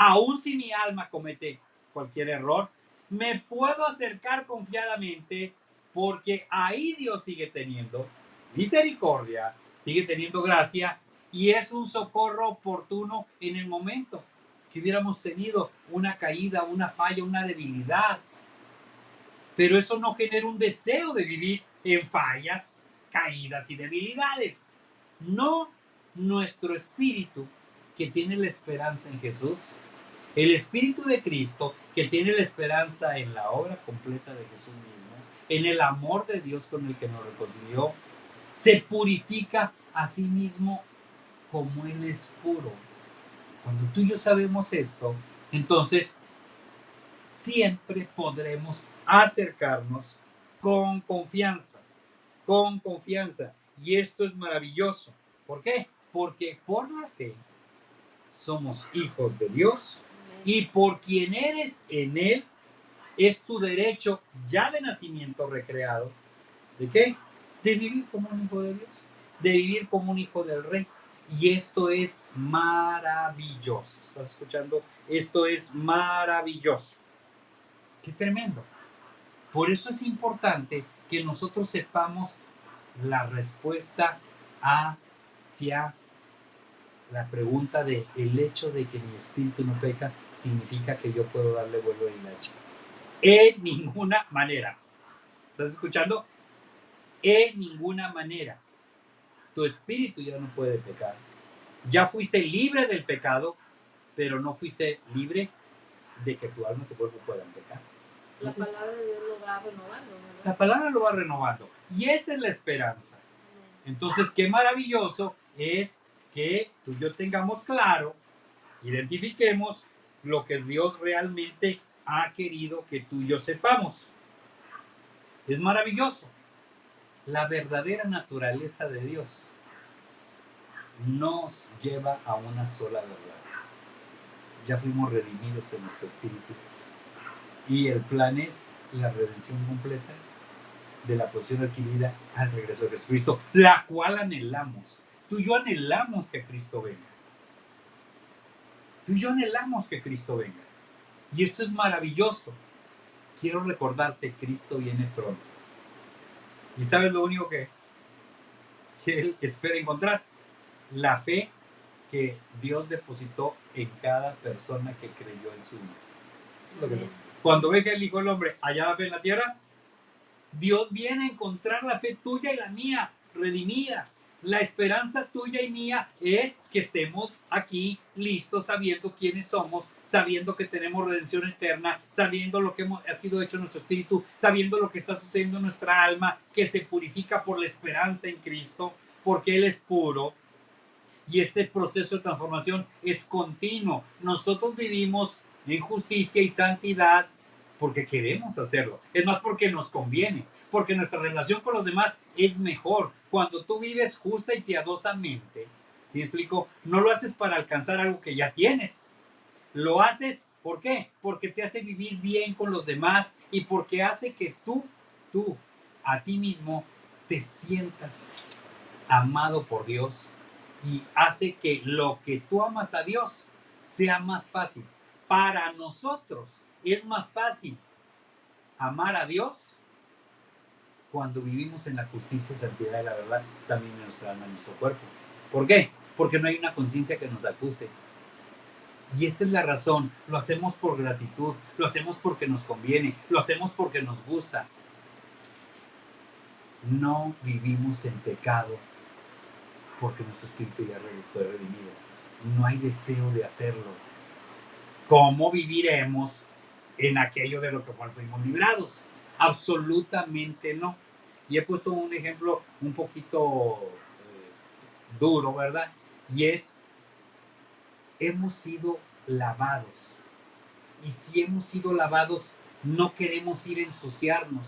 Speaker 1: aun si mi alma comete cualquier error, me puedo acercar confiadamente porque ahí Dios sigue teniendo misericordia, sigue teniendo gracia y es un socorro oportuno en el momento que hubiéramos tenido una caída, una falla, una debilidad. Pero eso no genera un deseo de vivir en fallas, caídas y debilidades. No, nuestro espíritu que tiene la esperanza en Jesús, el espíritu de Cristo que tiene la esperanza en la obra completa de Jesús mismo, en el amor de Dios con el que nos reconcilió, se purifica a sí mismo como Él es puro. Cuando tú y yo sabemos esto, entonces siempre podremos acercarnos con confianza, con confianza. Y esto es maravilloso. ¿Por qué? Porque por la fe somos hijos de Dios y por quien eres en Él es tu derecho ya de nacimiento recreado. ¿De qué? De vivir como un hijo de Dios, de vivir como un hijo del Rey. Y esto es maravilloso. ¿Estás escuchando? Esto es maravilloso. Qué tremendo. Por eso es importante que nosotros sepamos la respuesta hacia la pregunta de el hecho de que mi espíritu no peca significa que yo puedo darle vuelo a hilacha. En ninguna manera. ¿Estás escuchando? En ninguna manera. Tu espíritu ya no puede pecar. Ya fuiste libre del pecado, pero no fuiste libre de que tu alma y tu cuerpo puedan pecar.
Speaker 2: La palabra de Dios lo va renovando, ¿verdad?
Speaker 1: La palabra lo va renovando. Y esa es la esperanza. Entonces, qué maravilloso es que tú y yo tengamos claro, identifiquemos lo que Dios realmente ha querido que tú y yo sepamos. Es maravilloso. La verdadera naturaleza de Dios nos lleva a una sola verdad. Ya fuimos redimidos en nuestro espíritu. Y el plan es la redención completa de la posición adquirida al regreso de Jesucristo, la cual anhelamos. Tú y yo anhelamos que Cristo venga. Tú y yo anhelamos que Cristo venga. Y esto es maravilloso. Quiero recordarte, Cristo viene pronto. ¿Y sabes lo único que Él espera encontrar? La fe que Dios depositó en cada persona que creyó en su Hijo. Eso es lo que cuando venga el Hijo del Hombre, allá la fe en la tierra, Dios viene a encontrar la fe tuya y la mía, redimida. La esperanza tuya y mía es que estemos aquí listos, sabiendo quiénes somos, sabiendo que tenemos redención eterna, sabiendo lo que ha sido hecho en nuestro espíritu, sabiendo lo que está sucediendo en nuestra alma, que se purifica por la esperanza en Cristo, porque Él es puro. Y este proceso de transformación es continuo. Nosotros vivimos en justicia y santidad porque queremos hacerlo. Es más, porque nos conviene, porque nuestra relación con los demás es mejor. Cuando tú vives justa y piadosamente, ¿sí me explico? No lo haces para alcanzar algo que ya tienes. Lo haces, ¿por qué? Porque te hace vivir bien con los demás y porque hace que tú, a ti mismo, te sientas amado por Dios y hace que lo que tú amas a Dios sea más fácil. Para nosotros es más fácil amar a Dios cuando vivimos en la justicia, santidad y la verdad, también en nuestra alma, en nuestro cuerpo. ¿Por qué? Porque no hay una conciencia que nos acuse. Y esta es la razón. Lo hacemos por gratitud, lo hacemos porque nos conviene, lo hacemos porque nos gusta. No vivimos en pecado porque nuestro espíritu ya fue redimido. No hay deseo de hacerlo. ¿Cómo viviremos en aquello de lo que fuimos librados? Absolutamente no. Y he puesto un ejemplo un poquito duro, ¿verdad? Y es, hemos sido lavados. Y si hemos sido lavados, no queremos ir a ensuciarnos.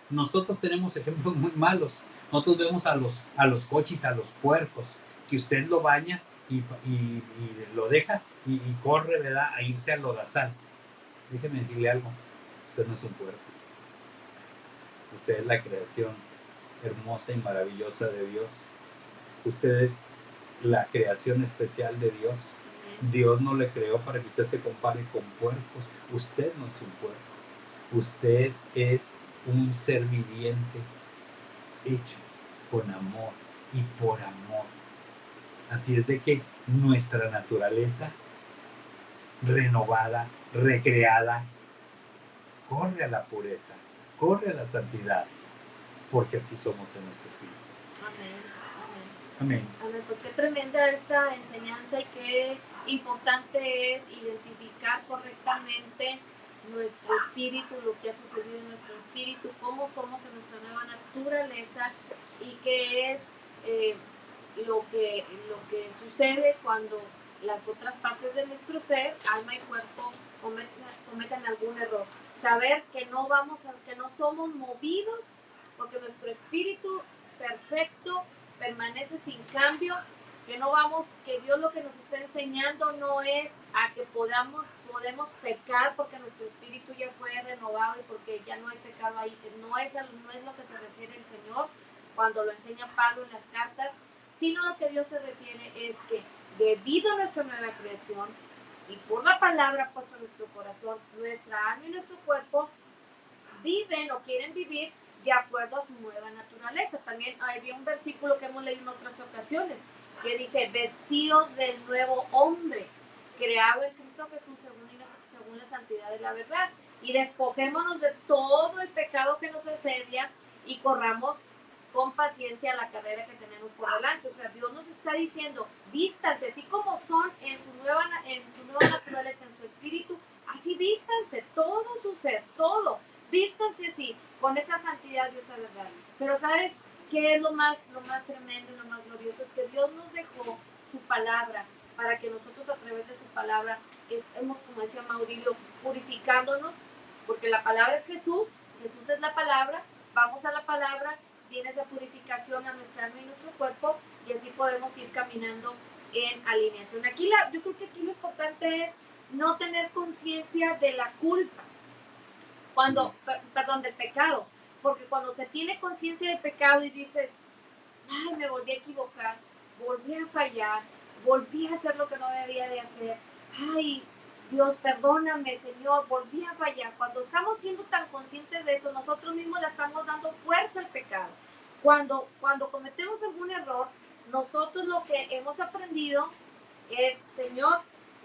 Speaker 1: Nosotros tenemos ejemplos muy malos. Nosotros vemos a los cochis, a los puercos, que usted lo baña y lo deja y corre, ¿verdad?, a irse al lodazal. Déjeme decirle algo, usted no es un puerco. Usted es la creación hermosa y maravillosa de Dios. Usted es la creación especial de Dios. Dios no le creó para que usted se compare con puercos. Usted no es un puerco. Usted es un ser viviente hecho con amor y por amor. Así es de que nuestra naturaleza renovada, recreada, corre a la pureza, corre a la santidad, porque así somos en nuestro espíritu.
Speaker 2: Amén.
Speaker 1: Amén.
Speaker 2: Amén. Pues qué tremenda esta enseñanza y qué importante es identificar correctamente nuestro espíritu, lo que ha sucedido en nuestro espíritu, cómo somos en nuestra nueva naturaleza y qué es lo que sucede cuando las otras partes de nuestro ser, alma y cuerpo, cometen algún error. Saber que no somos movidos, porque nuestro espíritu perfecto permanece sin cambio, que Dios lo que nos está enseñando no es a que podemos pecar porque nuestro espíritu ya fue renovado y porque ya no hay pecado ahí. No es lo que se refiere el Señor cuando lo enseña Pablo en las cartas, sino lo que Dios se refiere es que debido a nuestra nueva creación y por la palabra puesta en nuestro corazón, nuestra alma y nuestro cuerpo viven o quieren vivir de acuerdo a su nueva naturaleza. También había un versículo que hemos leído en otras ocasiones que dice, vestidos del nuevo hombre, creado en Cristo Jesús según la santidad de la verdad. Y despojémonos de todo el pecado que nos asedia y corramos con paciencia la carrera que tenemos por delante. O sea, Dios nos está diciendo, vístanse, así como son en su nueva naturaleza, en su espíritu, así vístanse, todo su ser, todo. Vístanse así, con esa santidad y esa verdad. Pero ¿sabes qué es lo más tremendo y lo más glorioso? Es que Dios nos dejó su palabra para que nosotros a través de su palabra estemos, como decía Maurilio, purificándonos, porque la palabra es Jesús es la palabra, vamos a la palabra, viene esa purificación a nuestra alma y nuestro cuerpo y así podemos ir caminando en alineación. Yo creo que aquí lo importante es no tener conciencia de la culpa. Del pecado, porque cuando se tiene conciencia del pecado y dices, ay, me volví a equivocar, volví a fallar, volví a hacer lo que no debía de hacer, ay, Dios, perdóname, Señor, volví a fallar. Cuando estamos siendo tan conscientes de eso, nosotros mismos le estamos dando fuerza al pecado. Cuando cometemos algún error, nosotros lo que hemos aprendido es, Señor,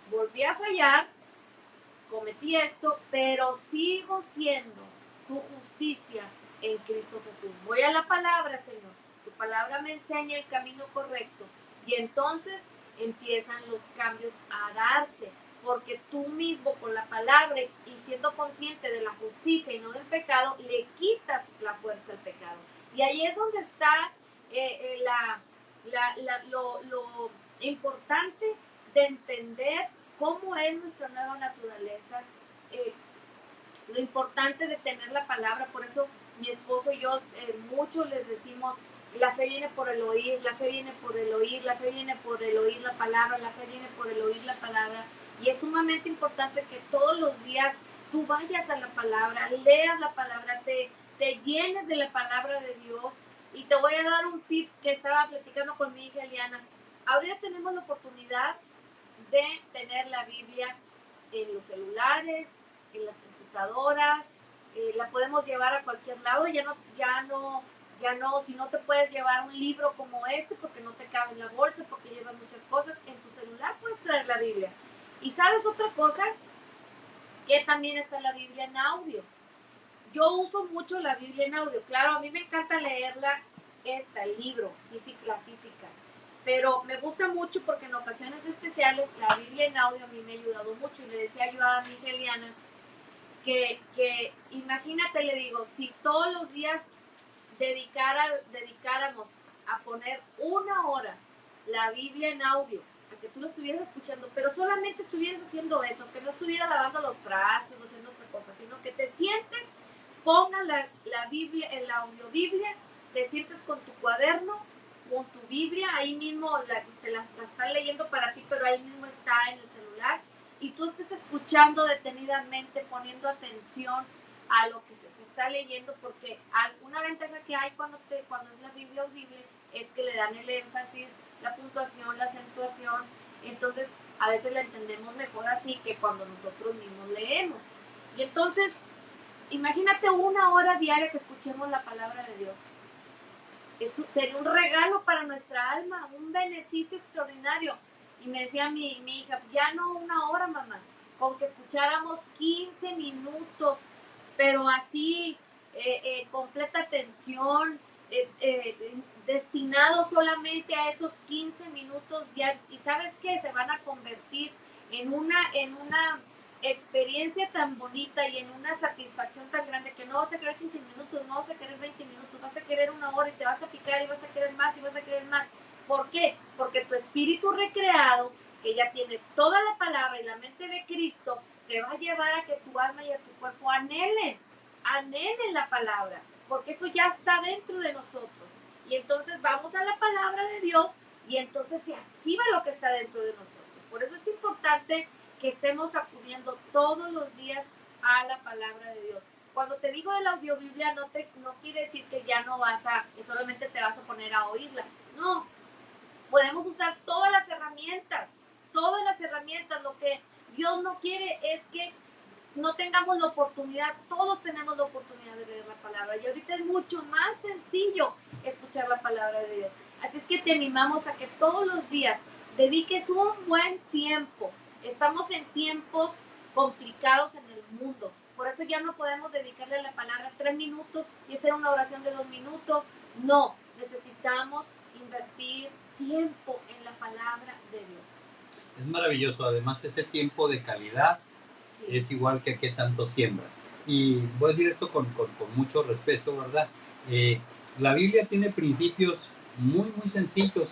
Speaker 2: volví a fallar, cometí esto, pero sigo siendo tu justicia en Cristo Jesús. Voy a la palabra, Señor. Tu palabra me enseña el camino correcto. Y entonces empiezan los cambios a darse. Porque tú mismo con la palabra y siendo consciente de la justicia y no del pecado, le quitas la fuerza al pecado. Y ahí es donde está lo importante de entender cómo es nuestra nueva naturaleza, lo importante de tener la palabra. Por eso mi esposo y yo muchos les decimos, la fe viene por el oír, la fe viene por el oír, la fe viene por el oír la palabra, la fe viene por el oír la palabra. Y es sumamente importante que todos los días tú vayas a la palabra, leas la palabra, te llenes de la palabra de Dios. Y te voy a dar un tip que estaba platicando con mi hija Eliana. Ahorita tenemos la oportunidad de tener la Biblia en los celulares, en las computadoras, la podemos llevar a cualquier lado. Ya no, si no te puedes llevar un libro como este porque no te cabe en la bolsa, porque llevas muchas cosas, en tu celular puedes traer la Biblia. Y ¿sabes otra cosa? Que también está la Biblia en audio. Yo uso mucho la Biblia en audio. Claro, a mí me encanta leerla, el libro, la física. Pero me gusta mucho porque en ocasiones especiales la Biblia en audio a mí me ha ayudado mucho. Y le decía yo a mi hija Eliana que imagínate, le digo, si todos los días dedicáramos a poner 1 hora la Biblia en audio, a que tú lo estuvieras escuchando, pero solamente estuvieras haciendo eso, que no estuvieras lavando los trastes o haciendo otra cosa, sino que te sientes, pongas la Biblia, el audio Biblia, te sientes con tu cuaderno, con tu Biblia, ahí mismo te la están leyendo para ti, pero ahí mismo está en el celular, y tú estés escuchando detenidamente, poniendo atención a lo que se te está leyendo, porque una ventaja que hay cuando es la Biblia audible es que le dan el énfasis, la puntuación, la acentuación, Entonces, a veces la entendemos mejor así que cuando nosotros mismos leemos. Y entonces, imagínate 1 hora diaria que escuchemos la palabra de Dios. Sería un regalo para nuestra alma, un beneficio extraordinario. Y me decía mi hija, ya no 1 hora, mamá, con que escucháramos 15 minutos, pero así, completa atención, destinado solamente a esos 15 minutos diarios. Y ¿sabes qué? Se van a convertir en una experiencia tan bonita y en una satisfacción tan grande que no vas a querer 15 minutos, no vas a querer 20 minutos, vas a querer 1 hora y te vas a picar y vas a querer más y vas a querer más. ¿Por qué? Porque tu espíritu recreado, que ya tiene toda la palabra y la mente de Cristo, te va a llevar a que tu alma y a tu cuerpo anhelen la palabra, porque eso ya está dentro de nosotros. Y entonces vamos a la palabra de Dios y entonces se activa lo que está dentro de nosotros. Por eso es importante que estemos acudiendo todos los días a la palabra de Dios. Cuando te digo de la audiobiblia, no quiere decir que ya no que solamente te vas a poner a oírla. No, podemos usar todas las herramientas. Lo que Dios no quiere es que no tengamos la oportunidad, todos tenemos la oportunidad de leer la palabra. Y ahorita es mucho más sencillo escuchar la palabra de Dios. Así es que te animamos a que todos los días dediques un buen tiempo. Estamos en tiempos complicados en el mundo. Por eso ya no podemos dedicarle a la palabra 3 minutos y hacer una oración de 2 minutos. No, necesitamos invertir tiempo en la palabra de Dios.
Speaker 1: Es maravilloso. Además, ese tiempo de calidad sí. Es igual que qué tanto siembras. Y voy a decir esto con mucho respeto, ¿verdad? La Biblia tiene principios muy, muy sencillos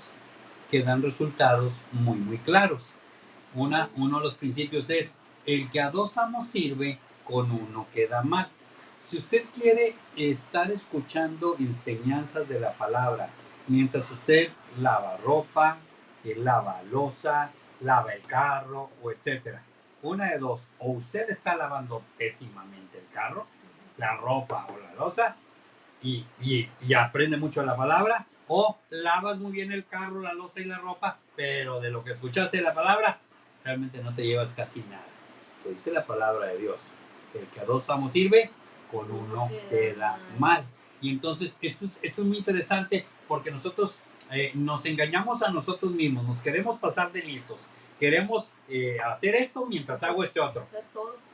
Speaker 1: que dan resultados muy, muy claros. Uno de los principios es: el que a 2 amos sirve, con uno queda mal. Si usted quiere estar escuchando enseñanzas de la palabra mientras usted lava ropa, lava loza, lava el carro, o etcétera, una de dos: o usted está lavando pésimamente el carro, la ropa o la loza, y aprende mucho la palabra, o lavas muy bien el carro, la loza y la ropa, pero de lo que escuchaste de la palabra realmente no te llevas casi nada. Lo dice la palabra de Dios: el que a 2 amos sirve, con uno queda mal. Y entonces esto es muy interesante, porque nosotros nos engañamos a nosotros mismos, nos queremos pasar de listos, queremos hacer esto mientras hago este otro.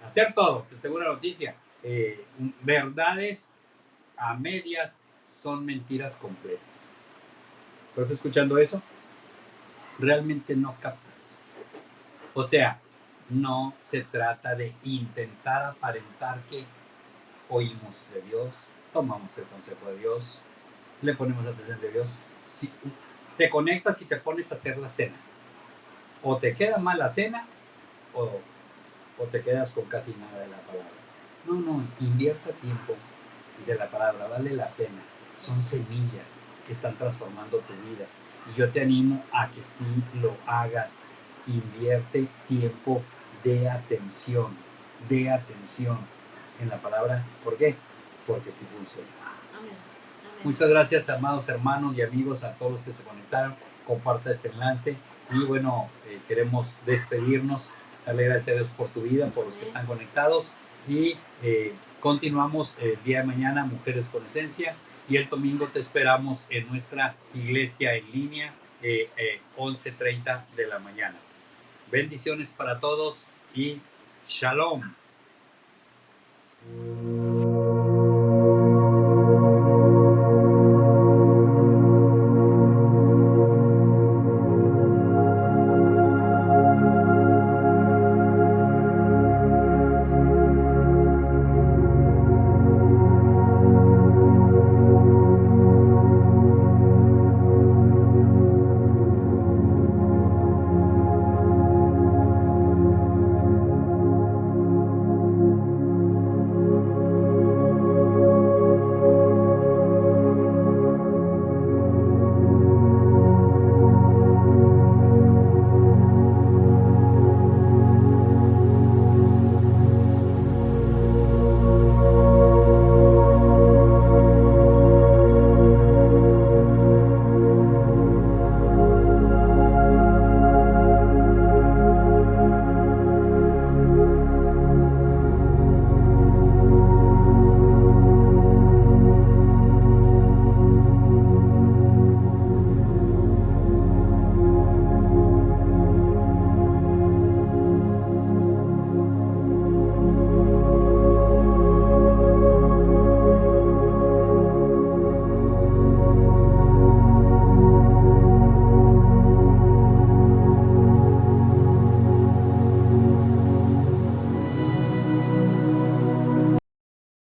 Speaker 1: Hacer todo. Te tengo una noticia: verdades a medias son mentiras completas. ¿Estás escuchando eso? Realmente no captas. O sea, no se trata de intentar aparentar que oímos de Dios, tomamos el consejo de Dios, le ponemos atención de Dios. Si te conectas y te pones a hacer la cena, o te queda mal la cena, o te quedas con casi nada de la palabra. No, invierta tiempo de la palabra, vale la pena. Son semillas que están transformando tu vida. Y yo te animo a que sí lo hagas. Invierte tiempo de atención en la palabra. ¿Por qué? Porque sí funciona. Amén. Muchas gracias, amados hermanos y amigos, a todos los que se conectaron. Comparta este enlace. Y bueno, queremos despedirnos. Darle gracias a Dios por tu vida, por los que están conectados. Y continuamos el día de mañana, Mujeres con Esencia. Y el domingo te esperamos en nuestra iglesia en línea, 11:30 de la mañana. Bendiciones para todos y Shalom.